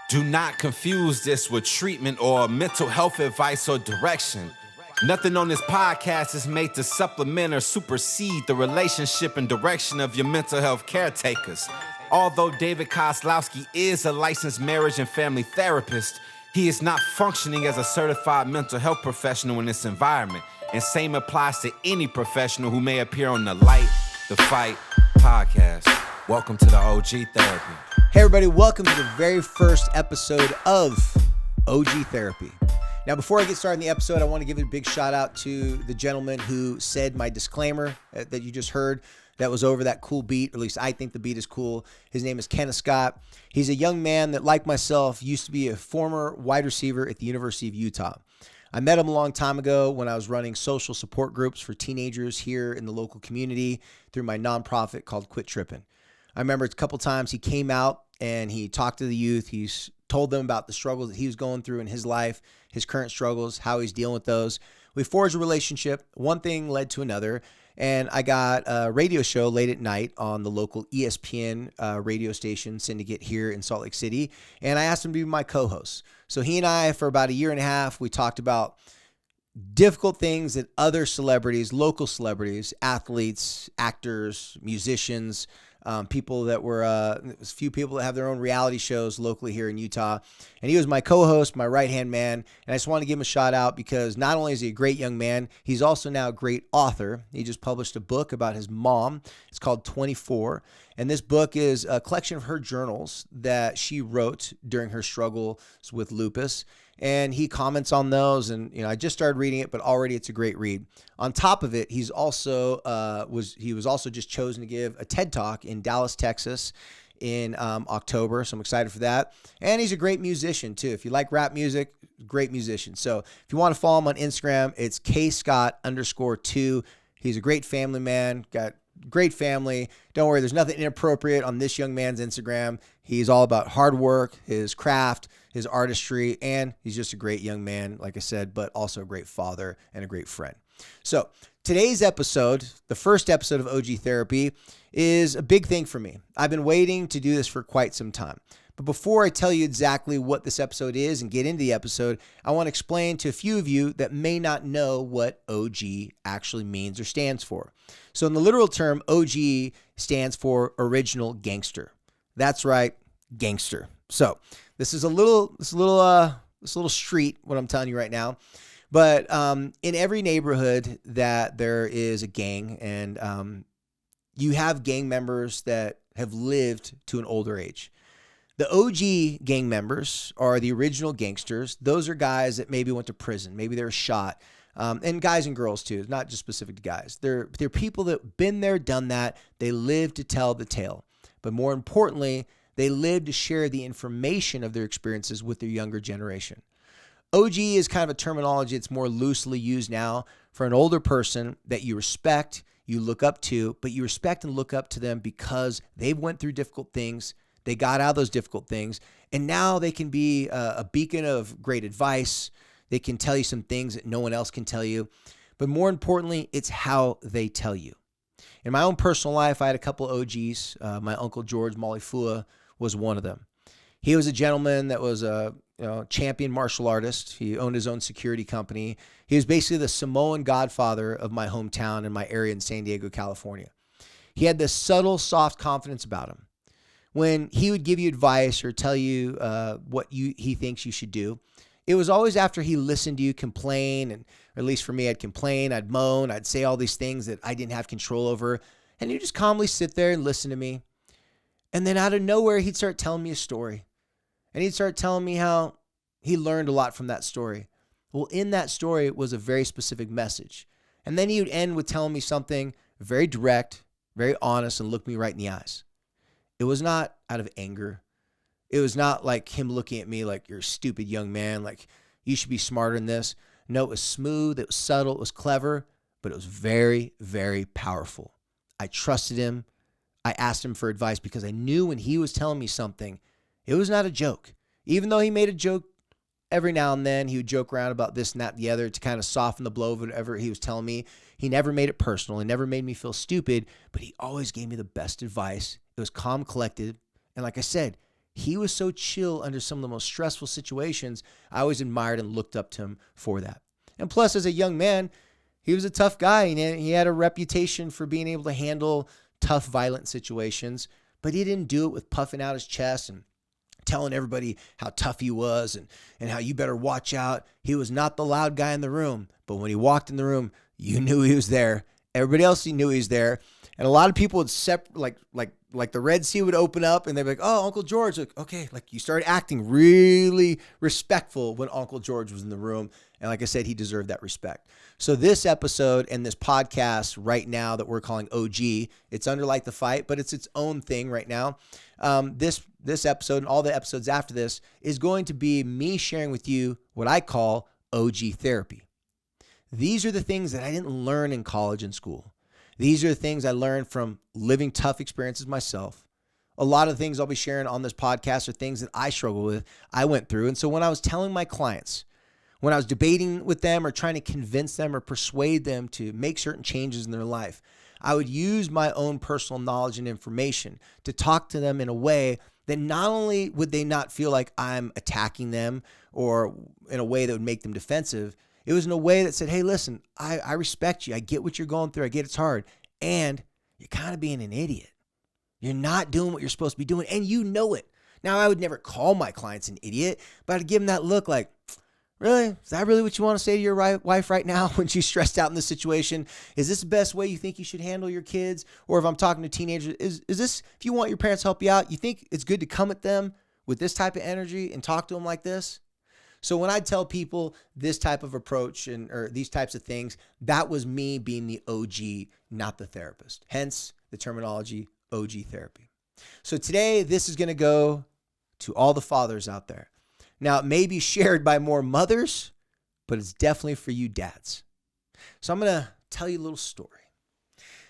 Do not confuse this with treatment or mental health advice or direction. Nothing on this podcast is made to supplement or supersede the relationship and direction of your mental health caretakers. Although David Kozlowski is a licensed marriage and family therapist, he is not functioning as a certified mental health professional in this environment. And same applies to any professional who may appear on the Light the Fight podcast. Welcome to the OG Therapy. Hey everybody, welcome to the very first episode of OG Therapy. Now before I get started in the episode, I want to give a big shout out to the gentleman who said my disclaimer that you just heard that was over that cool beat, or at least I think the beat is cool. His name is Kenneth Scott. He's a young man that, like myself, used to be a former wide receiver at the University of Utah. I met him a long time ago when I was running social support groups for teenagers here in the local community through my nonprofit called Quit Trippin'. I remember a couple times he came out and he talked to the youth. He's told them about the struggles that he was going through in his life, his current struggles, how he's dealing with those. We forged a relationship. One thing led to another. And I got a radio show late at night on the local ESPN radio station syndicate here in Salt Lake City. And I asked him to be my co-host. So he and I, for about a year and a half, we talked about difficult things that other celebrities, local celebrities, athletes, actors, musicians, people that were, a few people that have their own reality shows locally here in Utah. And he was my co-host, my right-hand man. And I just want to give him a shout out because not only is he a great young man, he's also now a great author. He just published a book about his mom. It's called 24. And this book is a collection of her journals that she wrote during her struggles with lupus. And he comments on those, and I just started reading it, but already it's a great read. On top of it, he was also just chosen to give a TED Talk in Dallas, Texas, in October. So I'm excited for that. And he's a great musician too. If you like rap music, great musician. So if you want to follow him on Instagram, it's kscott_2. He's a great family man. Got great family. Don't worry, there's nothing inappropriate on this young man's Instagram. He's all about hard work, his craft, his artistry, and he's just a great young man, like I said, but also a great father and a great friend. So today's episode, the first episode of OG Therapy, is a big thing for me. I've been waiting to do this for quite some time. But before I tell you exactly what this episode is and get into the episode, I want to explain to a few of you that may not know what OG actually means or stands for. So in the literal term, OG stands for original gangster. That's right, gangster. So this is a little street, what I'm telling you right now. But in every neighborhood that there is a gang, and you have gang members that have lived to an older age. The OG gang members are the original gangsters. Those are guys that maybe went to prison. Maybe they were shot. And guys and girls too, not just specific to guys. They're people that been there, done that. They live to tell the tale. But more importantly, they live to share the information of their experiences with their younger generation. OG is kind of a terminology that's more loosely used now for an older person that you respect, you look up to, but you respect and look up to them because they went through difficult things. They got out of those difficult things, and now they can be a beacon of great advice. They can tell you some things that no one else can tell you. But more importantly, it's how they tell you. In my own personal life, I had a couple OGs. My Uncle George Malifua was one of them. He was a gentleman that was a champion martial artist. He owned his own security company. He was basically the Samoan godfather of my hometown and my area in San Diego, California. He had this subtle, soft confidence about him. When he would give you advice or tell you what he thinks you should do, it was always after he listened to you complain, and or at least for me, I'd complain, I'd moan, I'd say all these things that I didn't have control over, and he'd just calmly sit there and listen to me. And then out of nowhere, he'd start telling me a story, and he'd start telling me how he learned a lot from that story. Well, in that story was a very specific message, and then he would end with telling me something very direct, very honest, and look me right in the eyes. It was not out of anger. It was not like him looking at me like, you're a stupid young man, like you should be smarter than this. No, it was smooth, it was subtle, it was clever, but it was very, very powerful. I trusted him. I asked him for advice because I knew when he was telling me something, it was not a joke. Even though he made a joke every now and then, he would joke around about this and that and the other to kind of soften the blow of whatever he was telling me. He never made it personal. He never made me feel stupid, but he always gave me the best advice. It was calm, collected, and like I said, he was so chill under some of the most stressful situations. I always admired and looked up to him for that. And plus, as a young man, he was a tough guy. And he had a reputation for being able to handle tough, violent situations. But he didn't do it with puffing out his chest and telling everybody how tough he was and how you better watch out. He was not the loud guy in the room. But when he walked in the room, you knew he was there. Everybody else knew he was there. And a lot of people would like the Red Sea would open up and they'd be like, oh, Uncle George. Like, okay, like you started acting really respectful when Uncle George was in the room. And like I said, he deserved that respect. So this episode and this podcast right now that we're calling OG, it's under Like the Fight, but it's its own thing right now. This episode and all the episodes after this is going to be me sharing with you what I call OG therapy. These are the things that I didn't learn in college and school. These are the things I learned from living tough experiences myself. A lot of the things I'll be sharing on this podcast are things that I struggle with, I went through. And so when I was telling my clients, when I was debating with them or trying to convince them or persuade them to make certain changes in their life, I would use my own personal knowledge and information to talk to them in a way that not only would they not feel like I'm attacking them or in a way that would make them defensive, it was in a way that said, hey, listen, I respect you. I get what you're going through. I get it's hard. And you're kind of being an idiot. You're not doing what you're supposed to be doing, and you know it. Now, I would never call my clients an idiot, but I'd give them that look like, really? Is that really what you want to say to your wife right now when she's stressed out in this situation? Is this the best way you think you should handle your kids? Or if I'm talking to teenagers, is this, if you want your parents to help you out, you think it's good to come at them with this type of energy and talk to them like this? So when I tell people this type of approach or these types of things, that was me being the OG, not the therapist. Hence the terminology OG therapy. So today, this is going to go to all the fathers out there. Now, it may be shared by more mothers, but it's definitely for you dads. So I'm going to tell you a little story.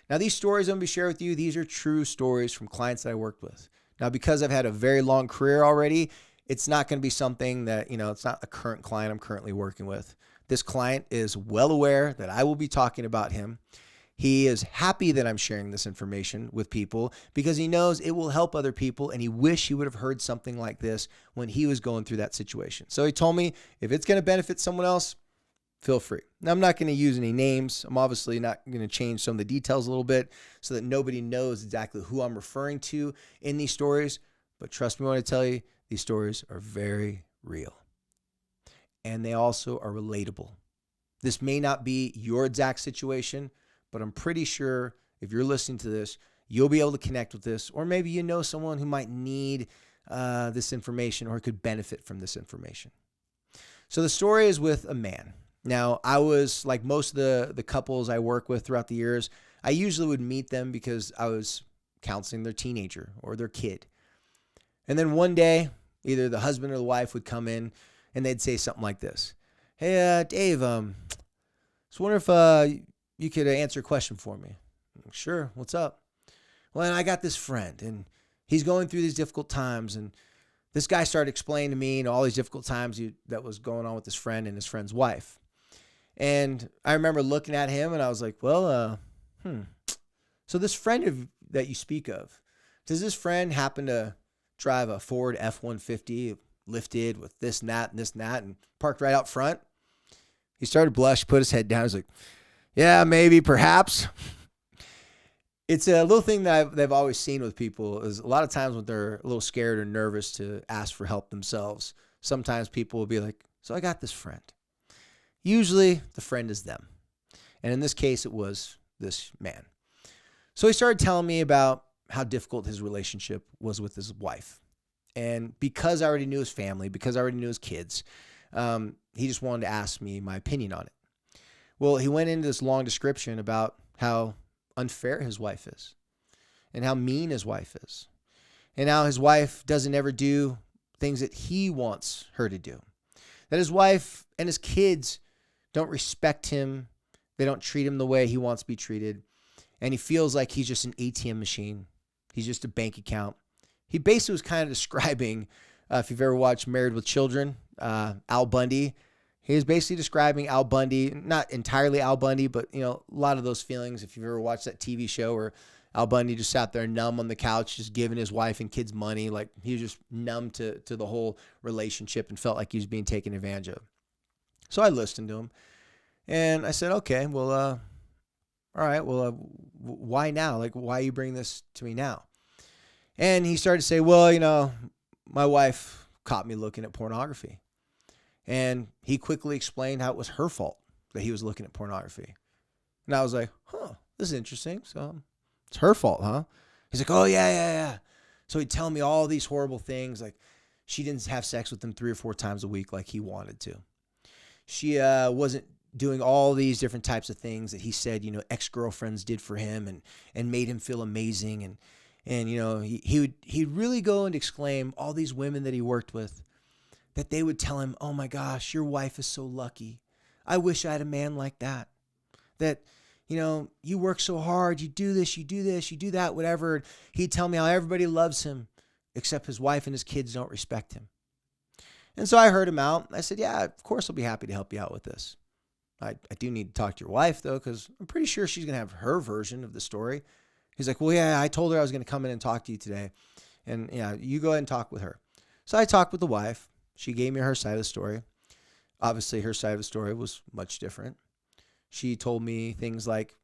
Now, these stories I'm going to be sharing with you, these are true stories from clients that I worked with. Now, because I've had a very long career already, it's not going to be something that, it's not a current client I'm currently working with. This client is well aware that I will be talking about him. He is happy that I'm sharing this information with people because he knows it will help other people, and he wish he would have heard something like this when he was going through that situation. So he told me, if it's going to benefit someone else, feel free. Now, I'm not going to use any names. I'm obviously not going to change some of the details a little bit so that nobody knows exactly who I'm referring to in these stories. But trust me when I tell you, these stories are very real. And they also are relatable. This may not be your exact situation, but I'm pretty sure if you're listening to this, you'll be able to connect with this, or maybe you know someone who might need this information or could benefit from this information. So the story is with a man. Now, I was like most of the couples I work with throughout the years, I usually would meet them because I was counseling their teenager or their kid. And then one day, either the husband or the wife would come in and they'd say something like this. Hey, Dave, I was wondering if you could answer a question for me. Sure, what's up? Well, I got this friend, and he's going through these difficult times, and this guy started explaining to me all these difficult times that was going on with his friend and his friend's wife. And I remember looking at him, and I was like, well, so this friend that you speak of, does this friend happen to drive a Ford F-150 lifted with this and that and this and that and parked right out front? He started to blush, put his head down. He's like, yeah, maybe, perhaps. It's a little thing that they've always seen with people is a lot of times when they're a little scared or nervous to ask for help themselves, sometimes people will be like, so I got this friend. Usually the friend is them. And in this case, it was this man. So he started telling me about how difficult his relationship was with his wife. And because I already knew his family, because I already knew his kids, he just wanted to ask me my opinion on it. Well, he went into this long description about how unfair his wife is and how mean his wife is and how his wife doesn't ever do things that he wants her to do. That his wife and his kids don't respect him. They don't treat him the way he wants to be treated. And he feels like he's just an ATM machine. He's just a bank account. He basically was kind of describing, if you've ever watched Married with Children, Al Bundy. He was basically describing Al Bundy, not entirely Al Bundy, but a lot of those feelings. If you've ever watched that TV show where Al Bundy just sat there numb on the couch, just giving his wife and kids money. Like he was just numb to the whole relationship and felt like he was being taken advantage of. So I listened to him and I said, okay, well, all right, well, why now? Like, why are you bringing this to me now? And he started to say, well, my wife caught me looking at pornography. And he quickly explained how it was her fault that he was looking at pornography. And I was like, this is interesting. So it's her fault, huh? He's like, oh, yeah. So he'd tell me all these horrible things. Like she didn't have sex with him 3 or 4 times a week like he wanted to. She wasn't doing all these different types of things that he said, ex-girlfriends did for him and made him feel amazing. And he'd really go and exclaim all these women that he worked with, that they would tell him, oh my gosh, your wife is so lucky. I wish I had a man like that. That, you work so hard, you do this, you do that, whatever. He'd tell me how everybody loves him except his wife and his kids don't respect him. And so I heard him out. I said, yeah, of course I'll be happy to help you out with this. I do need to talk to your wife, though, because I'm pretty sure she's going to have her version of the story. He's like, well, yeah, I told her I was going to come in and talk to you today. And yeah, you go ahead and talk with her. So I talked with the wife. She gave me her side of the story. Obviously, her side of the story was much different. She told me things like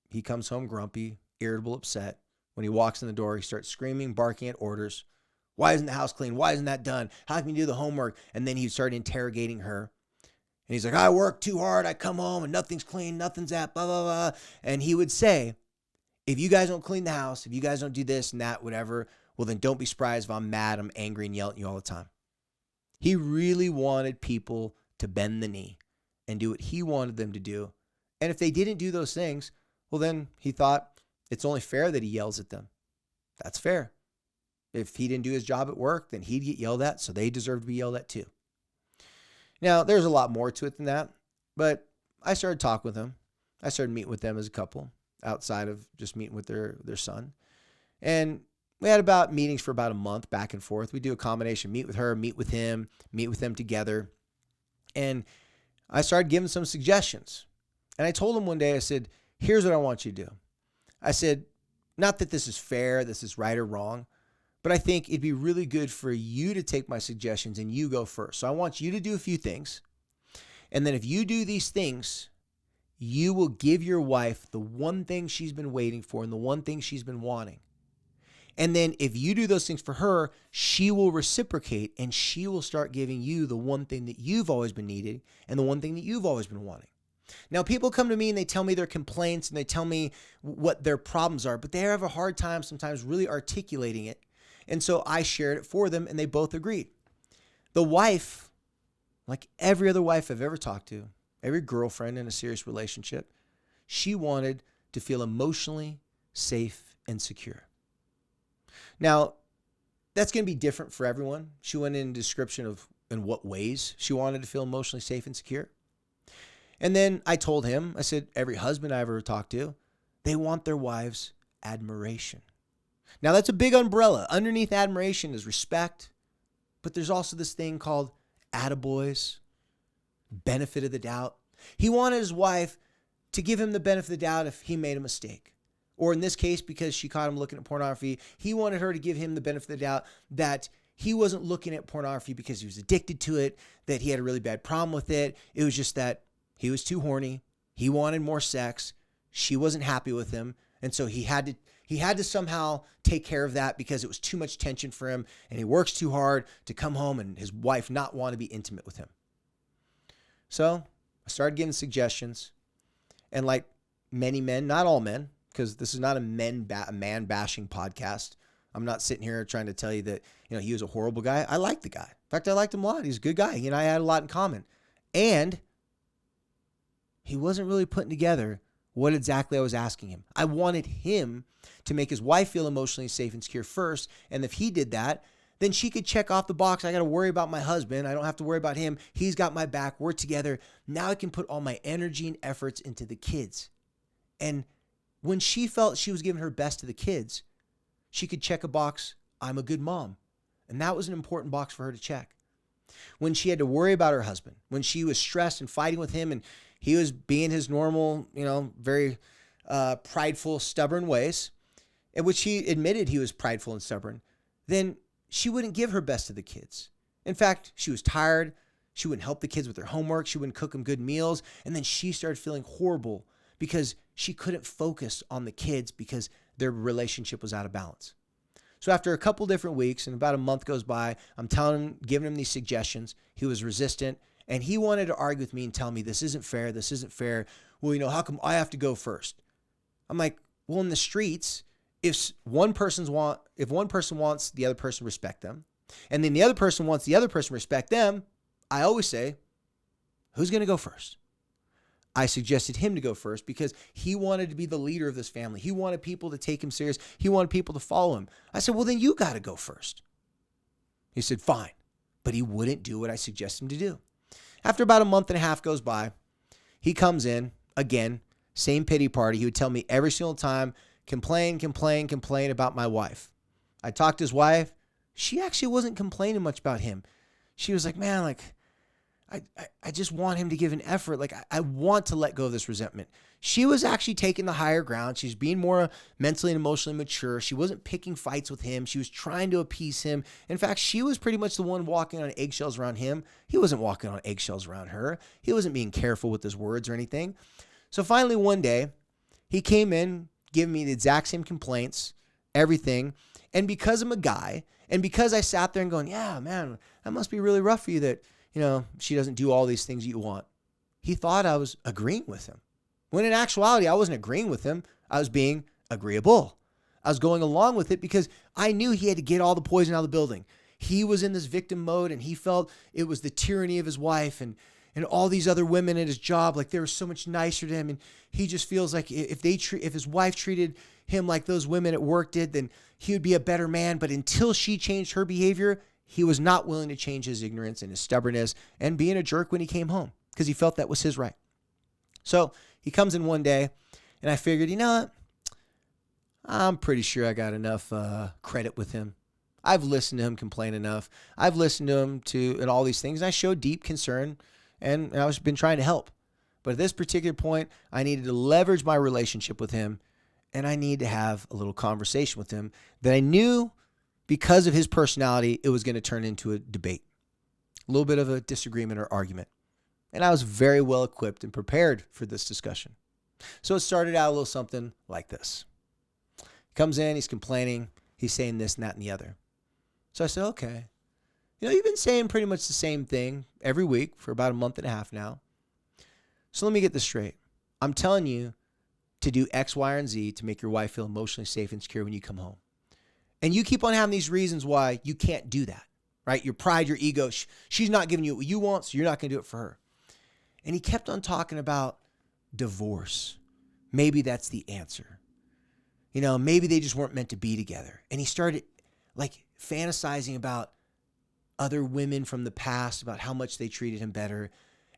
he comes home grumpy, irritable, upset. When he walks in the door, he starts screaming, barking at orders. Why isn't the house clean? Why isn't that done? How can you do the homework? And then he started interrogating her. And he's like, I work too hard. I come home and nothing's clean. Nothing's at blah, blah, blah. And he would say, if you guys don't clean the house, if you guys don't do this and that, whatever, well, then don't be surprised if I'm mad, I'm angry and yell at you all the time. He really wanted people to bend the knee and do what he wanted them to do. And if they didn't do those things, well, then he thought it's only fair that he yells at them. That's fair. If he didn't do his job at work, then he'd get yelled at, so they deserve to be yelled at too. Now, there's a lot more to it than that, but I started talking with him. I started meeting with them as a couple outside of just meeting with their son. And we had about meetings for about a month back and forth. We do a combination, meet with her, meet with him, meet with them together. And I started giving some suggestions. And I told him one day, I said, here's what I want you to do. I said, not that this is fair, this is right or wrong, but I think it'd be really good for you to take my suggestions and you go first. So I want you to do a few things. And then if you do these things, you will give your wife the one thing she's been waiting for and the one thing she's been wanting. And then if you do those things for her, she will reciprocate and she will start giving you the one thing that you've always been needing and the one thing that you've always been wanting. Now, people come to me and they tell me their complaints and they tell me what their problems are, but they have a hard time sometimes really articulating it. And so I shared it for them and they both agreed. The wife, like every other wife I've ever talked to, every girlfriend in a serious relationship, she wanted to feel emotionally safe and secure. Now, that's going to be different for everyone. She went in a description of in what ways she wanted to feel emotionally safe and secure. And then I told him, I said, every husband I ever talked to, they want their wives' admiration. Now, that's a big umbrella. Underneath admiration is respect, but there's also this thing called attaboys, benefit of the doubt. He wanted his wife to give him the benefit of the doubt if he made a mistake. Or in this case, because she caught him looking at pornography, he wanted her to give him the benefit of the doubt that he wasn't looking at pornography because he was addicted to it, that he had a really bad problem with it. It was just that he was too horny. He wanted more sex. She wasn't happy with him. And so he had to somehow take care of that because it was too much tension for him. And he works too hard to come home and his wife not want to be intimate with him. So I started giving suggestions. And like many men, not all men, because this is not a man bashing podcast. I'm not sitting here trying to tell you that, he was a horrible guy. I liked the guy. In fact, I liked him a lot. He's a good guy. He and I had a lot in common. And he wasn't really putting together what exactly I was asking him. I wanted him to make his wife feel emotionally safe and secure first. And if he did that, then she could check off the box. I got to worry about my husband. I don't have to worry about him. He's got my back. We're together. Now I can put all my energy and efforts into the kids. And when she felt she was giving her best to the kids, she could check a box, I'm a good mom. And that was an important box for her to check. When she had to worry about her husband, when she was stressed and fighting with him and he was being his normal, very prideful, stubborn ways, in which he admitted he was prideful and stubborn, then she wouldn't give her best to the kids. In fact, she was tired. She wouldn't help the kids with their homework. She wouldn't cook them good meals. And then she started feeling horrible because she couldn't focus on the kids because their relationship was out of balance. So after a couple different weeks and about a month goes by, I'm telling him, giving him these suggestions. He was resistant and he wanted to argue with me and tell me this isn't fair. This isn't fair. Well, how come I have to go first? I'm like, well, in the streets, if one person wants the other person to respect them, and then the other person wants the other person to respect them, I always say, who's going to go first? I suggested him to go first because he wanted to be the leader of this family. He wanted people to take him serious. He wanted people to follow him. I said, well, then you got to go first. He said, fine. But he wouldn't do what I suggested him to do. After about a month and a half goes by, he comes in again, same pity party. He would tell me every single time, complain about my wife. I talked to his wife. She actually wasn't complaining much about him. She was like, man, I just want him to give an effort. I want to let go of this resentment. She was actually taking the higher ground. She's being more mentally and emotionally mature. She wasn't picking fights with him. She was trying to appease him. In fact, she was pretty much the one walking on eggshells around him. He wasn't walking on eggshells around her. He wasn't being careful with his words or anything. So finally one day, he came in, giving me the exact same complaints, everything. And because I'm a guy, and because I sat there and going, yeah, man, that must be really rough for you that, she doesn't do all these things you want. He thought I was agreeing with him. When in actuality, I wasn't agreeing with him. I was being agreeable. I was going along with it because I knew he had to get all the poison out of the building. He was in this victim mode and he felt it was the tyranny of his wife and all these other women at his job, like they were so much nicer to him. And he just feels like if his wife treated him like those women at work did, then he would be a better man. But until she changed her behavior, he was not willing to change his ignorance and his stubbornness and being a jerk when he came home because he felt that was his right. So he comes in one day and I figured, you know what? I'm pretty sure I got enough credit with him. I've listened to him complain enough. I've listened to him and all these things. And I showed deep concern and I've been trying to help. But at this particular point, I needed to leverage my relationship with him and I need to have a little conversation with him that I knew because of his personality, it was going to turn into a debate, a little bit of a disagreement or argument. And I was very well equipped and prepared for this discussion. So it started out a little something like this. He comes in, he's complaining, he's saying this and that and the other. So I said, okay, you've been saying pretty much the same thing every week for about a month and a half now. So let me get this straight. I'm telling you to do X, Y, and Z to make your wife feel emotionally safe and secure when you come home. And you keep on having these reasons why you can't do that, right? Your pride, your ego, she's not giving you what you want, so you're not going to do it for her. And he kept on talking about divorce. Maybe that's the answer. Maybe they just weren't meant to be together. And he started fantasizing about other women from the past, about how much they treated him better.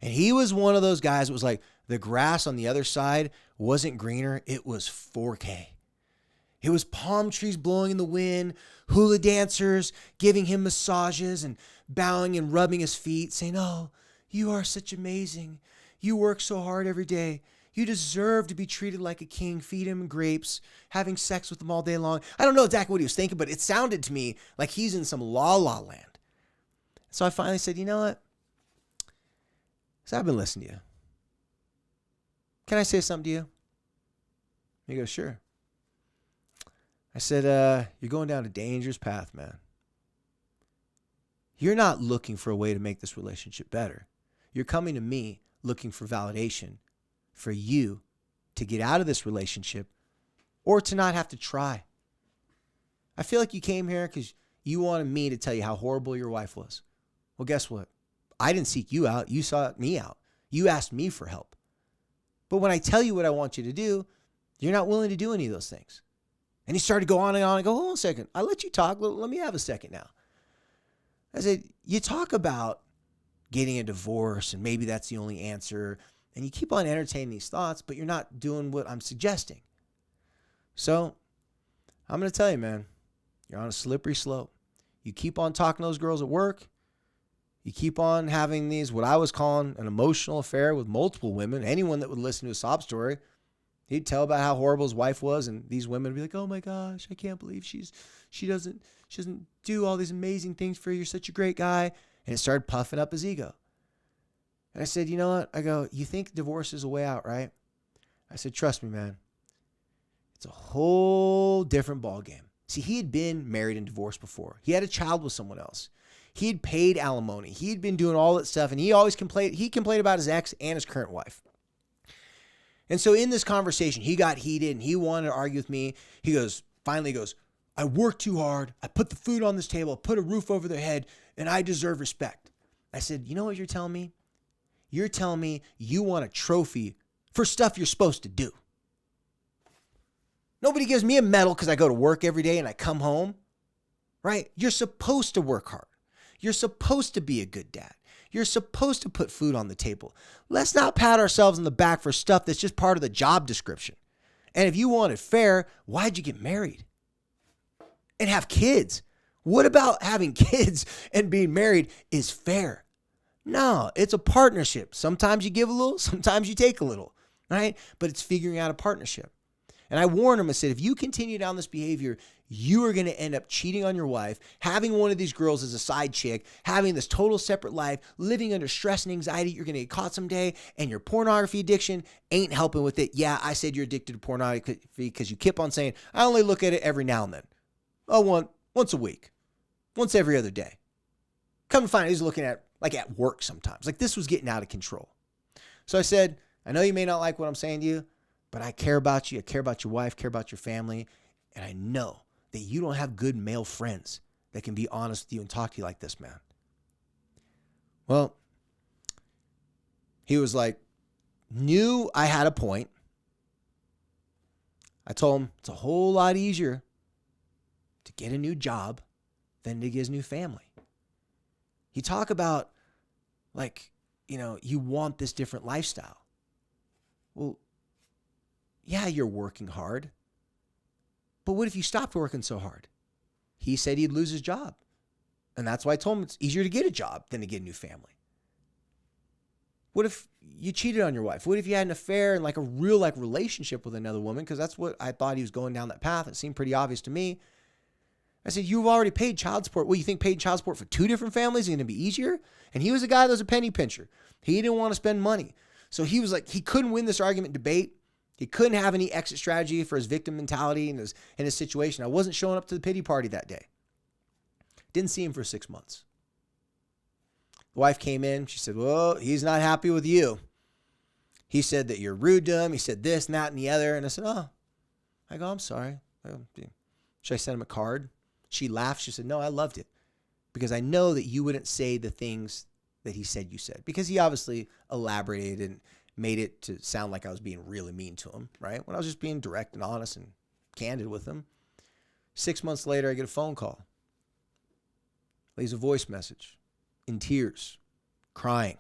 And he was one of those guys that was like, the grass on the other side wasn't greener. It was 4K. It was palm trees blowing in the wind, hula dancers giving him massages and bowing and rubbing his feet, saying, oh, you are such amazing. You work so hard every day. You deserve to be treated like a king, feed him grapes, having sex with him all day long. I don't know exactly what he was thinking, but it sounded to me like he's in some la-la land. So I finally said, you know what? So I've been listening to you. Can I say something to you? He goes, sure. I said, you're going down a dangerous path, man. You're not looking for a way to make this relationship better. You're coming to me looking for validation for you to get out of this relationship or to not have to try. I feel like you came here because you wanted me to tell you how horrible your wife was. Well, guess what? I didn't seek you out. You sought me out. You asked me for help. But when I tell you what I want you to do, you're not willing to do any of those things. And he started to go on and on. I go, hold on a second. I let you talk. Let me have a second now. I said, you talk about getting a divorce and maybe that's the only answer. And you keep on entertaining these thoughts, but you're not doing what I'm suggesting. So I'm going to tell you, man, you're on a slippery slope. You keep on talking to those girls at work. You keep on having these, what I was calling an emotional affair with multiple women. Anyone that would listen to a sob story, He'd tell about how horrible his wife was, and these women would be like, "Oh my gosh, I can't believe she doesn't do all these amazing things for you. You're such a great guy." And it started puffing up his ego. And I said, "You know what?" I go, "You think divorce is a way out, right?" I said, "Trust me, man. It's a whole different ballgame." See, he had been married and divorced before. He had a child with someone else. He had paid alimony. He had been doing all that stuff, and he always complained. He complained about his ex and his current wife. And so in this conversation, he got heated and he wanted to argue with me. Finally goes, "I worked too hard. I put the food on this table, I put a roof over their head, and I deserve respect." I said, "You know what you're telling me? You're telling me you want a trophy for stuff you're supposed to do. Nobody gives me a medal because I go to work every day and I come home, right? You're supposed to work hard. You're supposed to be a good dad. You're supposed to put food on the table. Let's not pat ourselves on the back for stuff that's just part of the job description. And if you want it fair, why'd you get married and have kids? What about having kids and being married is fair? No, it's a partnership. Sometimes you give a little, sometimes you take a little, right? But it's figuring out a partnership. And I warned him, I said, if you continue down this behavior, you are going to end up cheating on your wife, having one of these girls as a side chick, having this total separate life, living under stress and anxiety. You're going to get caught someday, and your pornography addiction ain't helping with it. Yeah, I said you're addicted to pornography because you keep on saying, I only look at it every now and then. Oh, once a week, once every other day. Come to find out, he's looking at like at work sometimes. Like this was getting out of control. So I said, I know you may not like what I'm saying to you, but I care about you. I care about your wife, care about your family. And I know that you don't have good male friends that can be honest with you and talk to you like this, man. Well, he was like, knew I had a point. I told him it's a whole lot easier to get a new job than to get his new family. You talk about like, you want this different lifestyle. Well, yeah, you're working hard. But what if you stopped working so hard? He said he'd lose his job. And that's why I told him it's easier to get a job than to get a new family. What if you cheated on your wife? What if you had an affair and like a real relationship with another woman? Because that's what I thought he was going down that path. It seemed pretty obvious to me. I said, you've already paid child support. Well, you think paying child support for two different families is going to be easier? And he was a guy that was a penny pincher. He didn't want to spend money. So he was like, he couldn't win this argument debate. He couldn't have any exit strategy for his victim mentality and his situation. I wasn't showing up to the pity party that day. Didn't see him for 6 months. The wife came in. She said, well, he's not happy with you. He said that you're rude to him. He said this and that and the other. And I said, oh. I go, I'm sorry. Should I send him a card? She laughed. She said, no, I loved it. Because I know that you wouldn't say the things that he said you said. Because he obviously elaborated and made it to sound like I was being really mean to him, right? When I was just being direct and honest and candid with him. 6 months later, I get a phone call. Leaves a voice message in tears, crying.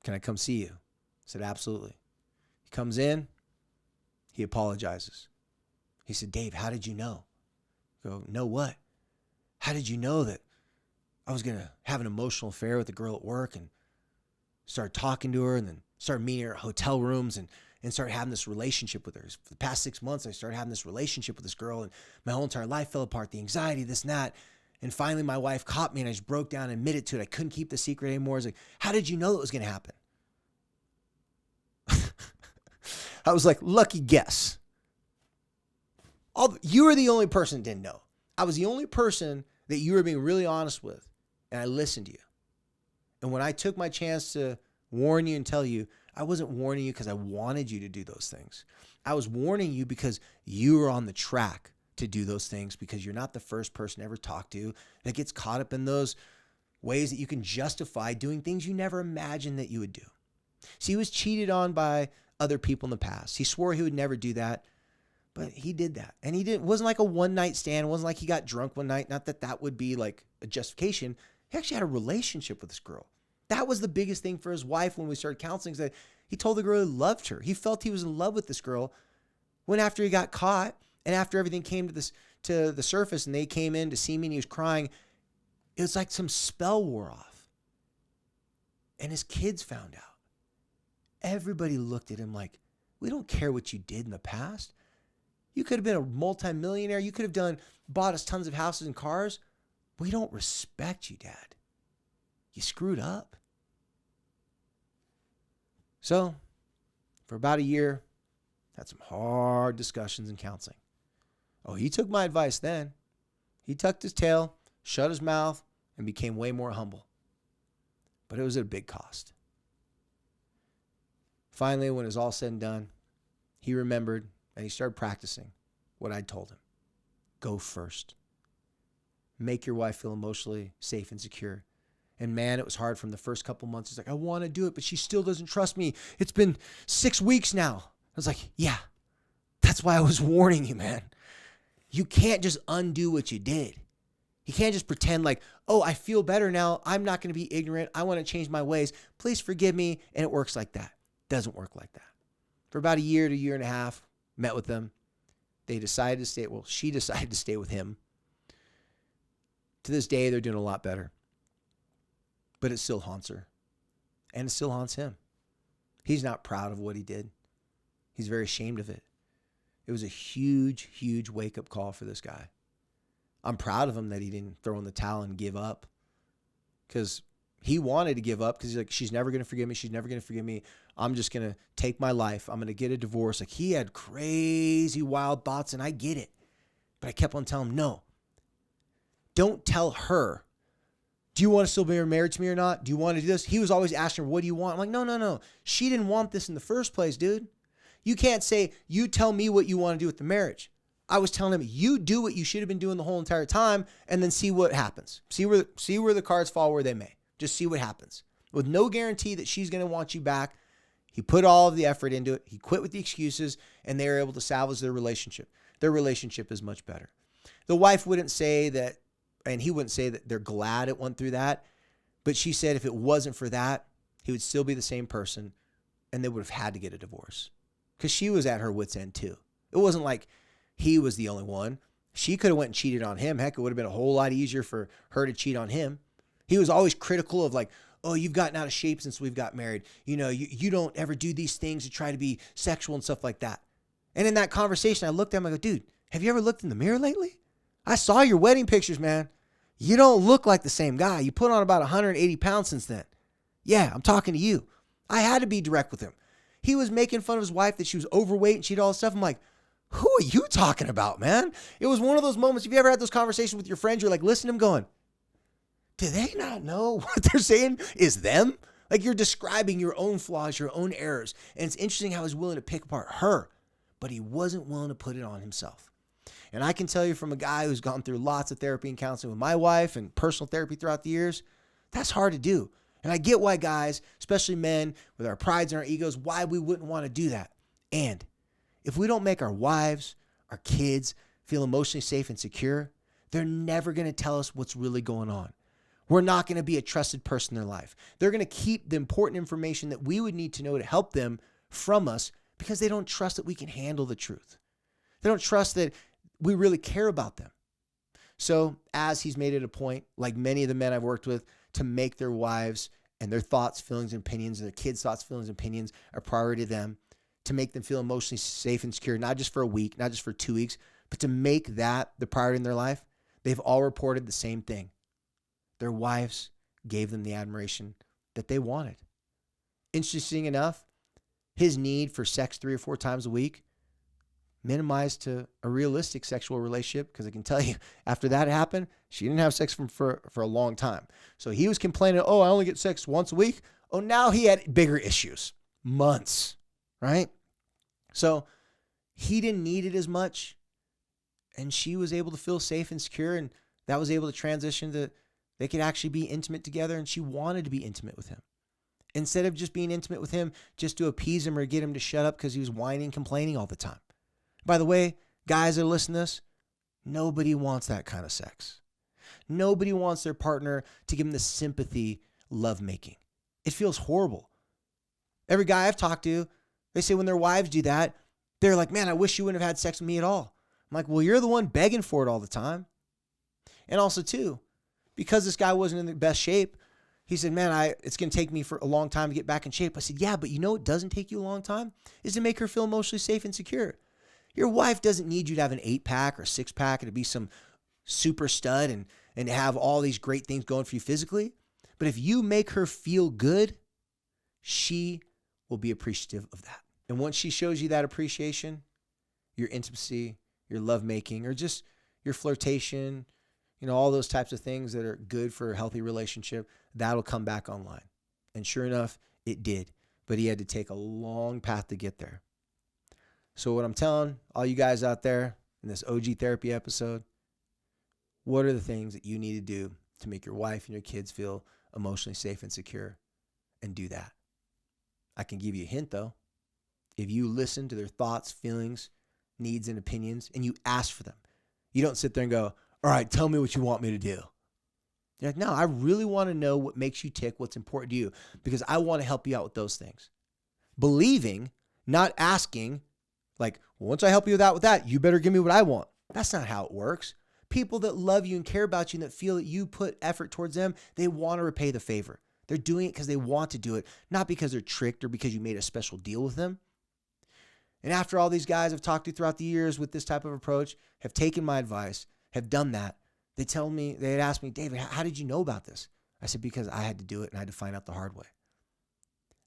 Can I come see you? I said, absolutely. He comes in. He apologizes. He said, Dave, how did you know? I go, know what? How did you know that I was going to have an emotional affair with a girl at work and start talking to her and then start meeting her at hotel rooms and start having this relationship with her? For the past 6 months, I started having this relationship with this girl and my whole entire life fell apart, the anxiety, this and that. And finally, my wife caught me and I just broke down and admitted to it. I couldn't keep the secret anymore. I was like, how did you know it was going to happen? I was like, lucky guess. You were the only person that didn't know. I was the only person that you were being really honest with, and I listened to you. And when I took my chance to warn you and tell you, I wasn't warning you because I wanted you to do those things. I was warning you because you were on the track to do those things, because you're not the first person I ever talked to that gets caught up in those ways that you can justify doing things you never imagined that you would do. See, he was cheated on by other people in the past. He swore he would never do that, but he did that. And it wasn't like a one-night stand. It wasn't like he got drunk one night. Not that that would be like a justification. He actually had a relationship with this girl. That was the biggest thing for his wife when we started counseling, is that he told the girl he loved her. He felt he was in love with this girl when, after he got caught and after everything came to the surface and they came in to see me and he was crying, it was like some spell wore off. And his kids found out. Everybody looked at him like, we don't care what you did in the past. You could have been a multimillionaire. You could have bought us tons of houses and cars. We don't respect you, Dad. You screwed up. So, for about a year, had some hard discussions and counseling. Oh, he took my advice then. He tucked his tail, shut his mouth, and became way more humble. But it was at a big cost. Finally, when it was all said and done, he remembered and he started practicing what I'd told him. Go first. Make your wife feel emotionally safe and secure. And man, it was hard from the first couple months. He's like, I want to do it, but she still doesn't trust me. It's been 6 weeks now. I was like, yeah, that's why I was warning you, man. You can't just undo what you did. You can't just pretend like, oh, I feel better now. I'm not going to be ignorant. I want to change my ways. Please forgive me. And it works like that. Doesn't work like that. For about a year to year and a half, met with them. They decided to stay. Well, she decided to stay with him. To this day, they're doing a lot better. But it still haunts her. And it still haunts him. He's not proud of what he did. He's very ashamed of it. It was a huge, huge wake-up call for this guy. I'm proud of him that he didn't throw in the towel and give up. Because he wanted to give up because he's like, she's never going to forgive me. She's never going to forgive me. I'm just going to take my life. I'm going to get a divorce. Like, he had crazy, wild thoughts, and I get it. But I kept on telling him, no. Don't tell her, do you want to still be married to me or not? Do you want to do this? He was always asking her, what do you want? I'm like, no. She didn't want this in the first place, dude. You can't say, you tell me what you want to do with the marriage. I was telling him, you do what you should have been doing the whole entire time and then see what happens. See where the cards fall where they may. Just see what happens. With no guarantee that she's going to want you back. He put all of the effort into it. He quit with the excuses, and they were able to salvage their relationship. Their relationship is much better. The wife wouldn't say that, and he wouldn't say that they're glad it went through that, but she said if it wasn't for that, he would still be the same person, and they would have had to get a divorce. Because she was at her wit's end too. It wasn't like he was the only one. She could have went and cheated on him. Heck, it would have been a whole lot easier for her to cheat on him. He was always critical of like, oh, you've gotten out of shape since we've got married. You know, you don't ever do these things to try to be sexual and stuff like that. And in that conversation, I looked at him, I go, dude, have you ever looked in the mirror lately? I saw your wedding pictures, man. You don't look like the same guy. You put on about 180 pounds since then. Yeah, I'm talking to you. I had to be direct with him. He was making fun of his wife that she was overweight and she did all this stuff. I'm like, who are you talking about, man? It was one of those moments. Have you ever had those conversations with your friends? You're like, listen to them going, do they not know what they're saying is them? Like, you're describing your own flaws, your own errors. And it's interesting how he's willing to pick apart her, but he wasn't willing to put it on himself. And I can tell you from a guy who's gone through lots of therapy and counseling with my wife and personal therapy throughout the years, that's hard to do. And I get why guys, especially men with our prides and our egos, why we wouldn't want to do that. And if we don't make our wives, our kids feel emotionally safe and secure, they're never going to tell us what's really going on. We're not going to be a trusted person in their life. They're going to keep the important information that we would need to know to help them from us because they don't trust that we can handle the truth. They don't trust that we really care about them. So as he's made it a point, like many of the men I've worked with, to make their wives and their thoughts, feelings, and opinions, and their kids' thoughts, feelings, and opinions a priority to them, to make them feel emotionally safe and secure, not just for a week, not just for 2 weeks, but to make that the priority in their life, they've all reported the same thing. Their wives gave them the admiration that they wanted. Interesting enough, his need for sex 3 or 4 times a week minimized to a realistic sexual relationship, because I can tell you, after that happened, she didn't have sex for a long time. So he was complaining, oh, I only get sex once a week. Oh, now he had bigger issues. Months, right? So he didn't need it as much, and she was able to feel safe and secure, and that was able to transition to they could actually be intimate together, and she wanted to be intimate with him. Instead of just being intimate with him just to appease him or get him to shut up because he was whining and complaining all the time. By the way, guys that listen to this, nobody wants that kind of sex. Nobody wants their partner to give them the sympathy lovemaking. It feels horrible. Every guy I've talked to, they say when their wives do that, they're like, man, I wish you wouldn't have had sex with me at all. I'm like, well, you're the one begging for it all the time. And also, too, because this guy wasn't in the best shape, He said, man, it's going to take me for a long time to get back in shape. I said, yeah, but you know what doesn't take you a long time? Is to make her feel emotionally safe and secure. Your wife doesn't need you to have an 8-pack or 6-pack and to be some super stud and to have all these great things going for you physically. But if you make her feel good, she will be appreciative of that. And once she shows you that appreciation, your intimacy, your lovemaking, or just your flirtation, all those types of things that are good for a healthy relationship, that'll come back online. And sure enough, it did. But he had to take a long path to get there. So what I'm telling all you guys out there in this OG therapy episode, what are the things that you need to do to make your wife and your kids feel emotionally safe and secure? And do that. I can give you a hint though. If you listen to their thoughts, feelings, needs, and opinions, and you ask for them, you don't sit there and go, all right, tell me what you want me to do. You're like, no, I really want to know what makes you tick, what's important to you, because I want to help you out with those things. Believing, not asking, like, well, once I help you with that, you better give me what I want. That's not how it works. People that love you and care about you and that feel that you put effort towards them, they want to repay the favor. They're doing it because they want to do it, not because they're tricked or because you made a special deal with them. And after all these guys I've talked to throughout the years with this type of approach have taken my advice, have done that, they had asked me, David, how did you know about this? I said, because I had to do it and I had to find out the hard way.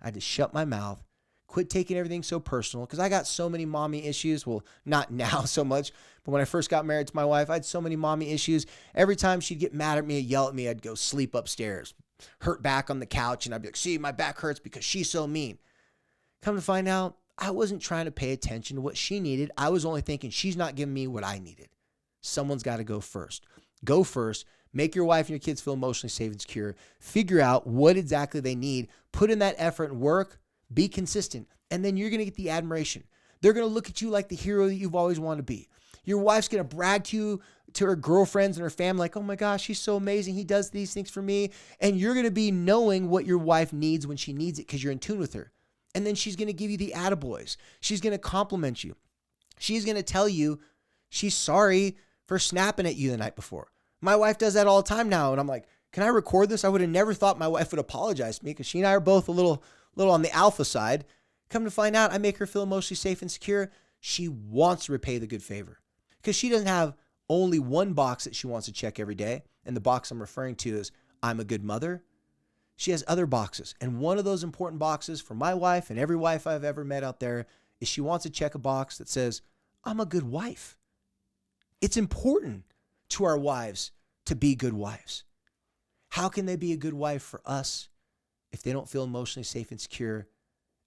I had to shut my mouth, quit taking everything so personal, because I got so many mommy issues. Well, not now so much, but when I first got married to my wife, I had so many mommy issues. Every time she'd get mad at me, yell at me, I'd go sleep upstairs, hurt back on the couch, and I'd be like, see, my back hurts because she's so mean. Come to find out, I wasn't trying to pay attention to what she needed. I was only thinking she's not giving me what I needed. Someone's got to go first. Go first. Make your wife and your kids feel emotionally safe and secure. Figure out what exactly they need. Put in that effort and work. Be consistent. And then you're going to get the admiration. They're going to look at you like the hero that you've always wanted to be. Your wife's going to brag to you, to her girlfriends and her family, like, oh my gosh, he's so amazing. He does these things for me. And you're going to be knowing what your wife needs when she needs it because you're in tune with her. And then she's going to give you the attaboys. She's going to compliment you. She's going to tell you she's sorry for snapping at you the night before. My wife does that all the time now. And I'm like, can I record this? I would have never thought my wife would apologize to me because she and I are both a little on the alpha side. Come to find out, I make her feel emotionally safe and secure. She wants to repay the good favor because she doesn't have only one box that she wants to check every day. And the box I'm referring to is I'm a good mother. She has other boxes. And one of those important boxes for my wife and every wife I've ever met out there is she wants to check a box that says, I'm a good wife. It's important to our wives to be good wives. How can they be a good wife for us if they don't feel emotionally safe and secure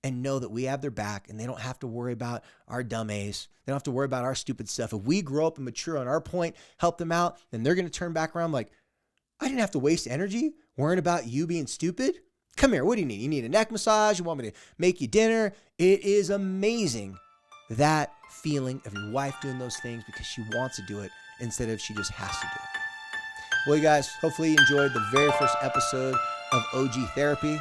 and know that we have their back and they don't have to worry about our dumb A's? They don't have to worry about our stupid stuff. If we grow up and mature on our point, help them out, then they're going to turn back around like, I didn't have to waste energy worrying about you being stupid. Come here. What do you need? You need a neck massage? You want me to make you dinner? It is amazing, that feeling of your wife doing those things because she wants to do it instead of she just has to do it. Well, you guys, hopefully you enjoyed the very first episode of OG Therapy.